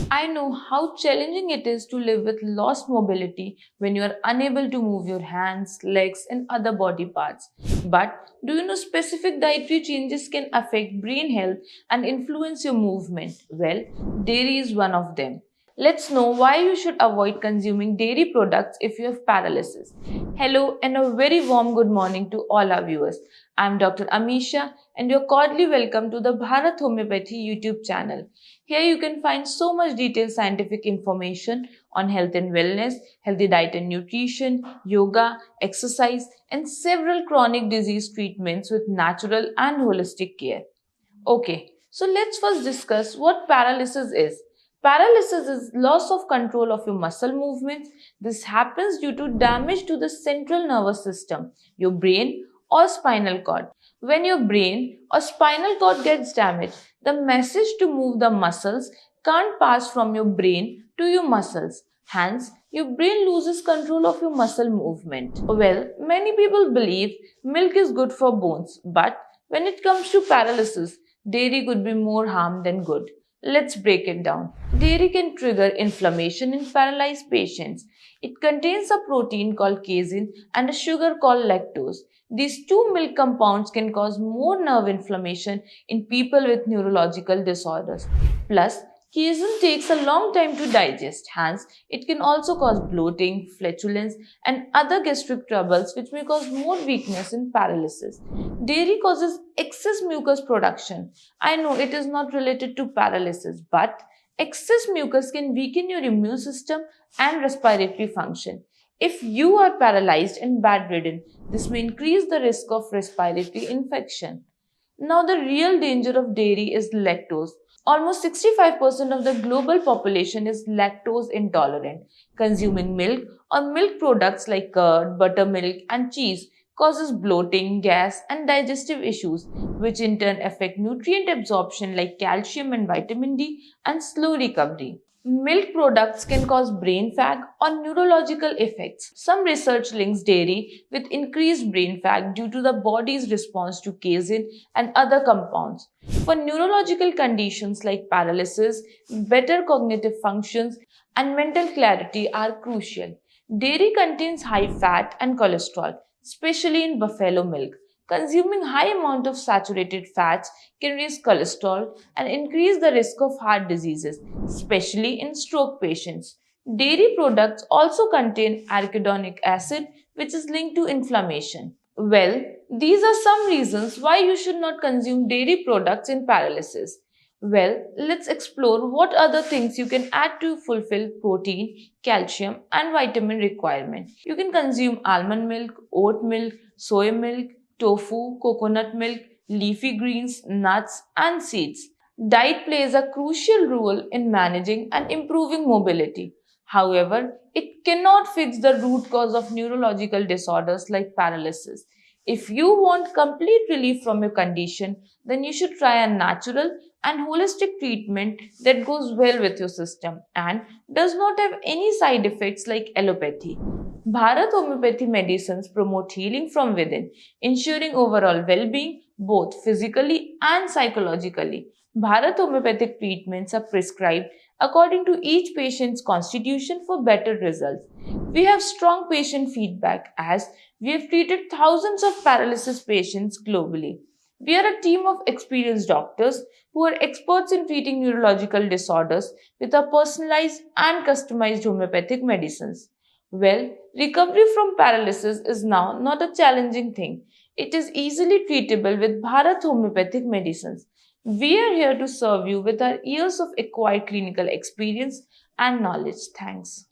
I know how challenging it is to live with lost mobility when you are unable to move your hands, legs, and other body parts. But do you know specific dietary changes can affect brain health and influence your movement? Well, dairy is one of them. Let's know why you should avoid consuming dairy products if you have paralysis. Hello, and a very warm good morning to all our viewers. I'm Dr. Amisha, and you're cordially welcome to the Bharat Homeopathy YouTube channel. Here you can find so much detailed scientific information on health and wellness, healthy diet and nutrition, yoga, exercise, and several chronic disease treatments with natural and holistic care. Okay, so let's first discuss what paralysis is. Paralysis is loss of control of your muscle movements. This happens due to damage to the central nervous system, your brain or spinal cord. When your brain or spinal cord gets damaged, the message to move the muscles can't pass from your brain to your muscles. Hence, your brain loses control of your muscle movement. Well, many people believe milk is good for bones, but when it comes to paralysis, dairy could be more harm than good. Let's break it down. Dairy can trigger inflammation in paralyzed patients. It contains a protein called casein and a sugar called lactose. These two milk compounds can cause more nerve inflammation in people with neurological disorders. Plus, casein takes a long time to digest, hence, it can also cause bloating, flatulence, and other gastric troubles, which may cause more weakness and paralysis. Dairy causes excess mucus production. I know it is not related to paralysis, but excess mucus can weaken your immune system and respiratory function. If you are paralyzed and bedridden, this may increase the risk of respiratory infection. Now, the real danger of dairy is lactose. Almost 65% of the global population is lactose intolerant. Consuming milk or milk products like curd, buttermilk, and cheese causes bloating, gas, and digestive issues, which in turn affect nutrient absorption like calcium and vitamin D and slow recovery. Milk products can cause brain fag or neurological effects. Some research links dairy with increased brain fag due to the body's response to casein and other compounds. For neurological conditions like paralysis, better cognitive functions and mental clarity are crucial. Dairy contains high fat and cholesterol, especially in buffalo milk. Consuming high amount of saturated fats can raise cholesterol and increase the risk of heart diseases, especially in stroke patients. Dairy products also contain arachidonic acid, which is linked to inflammation. Well, these are some reasons why you should not consume dairy products in paralysis. Well, let's explore what other things you can add to fulfill protein, calcium, and vitamin requirement. You can consume almond milk, oat milk, soy milk, tofu, coconut milk, leafy greens, nuts, and seeds. Diet plays a crucial role in managing and improving mobility. However, it cannot fix the root cause of neurological disorders like paralysis. If you want complete relief from your condition, then you should try a natural and holistic treatment that goes well with your system and does not have any side effects like allopathy. Bharat Homeopathy medicines promote healing from within, ensuring overall well being both physically and psychologically. Bharat Homeopathic treatments are prescribed according to each patient's constitution for better results. We have strong patient feedback as we have treated thousands of paralysis patients globally. We are a team of experienced doctors who are experts in treating neurological disorders with our personalized and customized homeopathic medicines. Well, recovery from paralysis is now not a challenging thing. It is easily treatable with Bharat homeopathic medicines. We are here to serve you with our years of acquired clinical experience and knowledge. Thanks.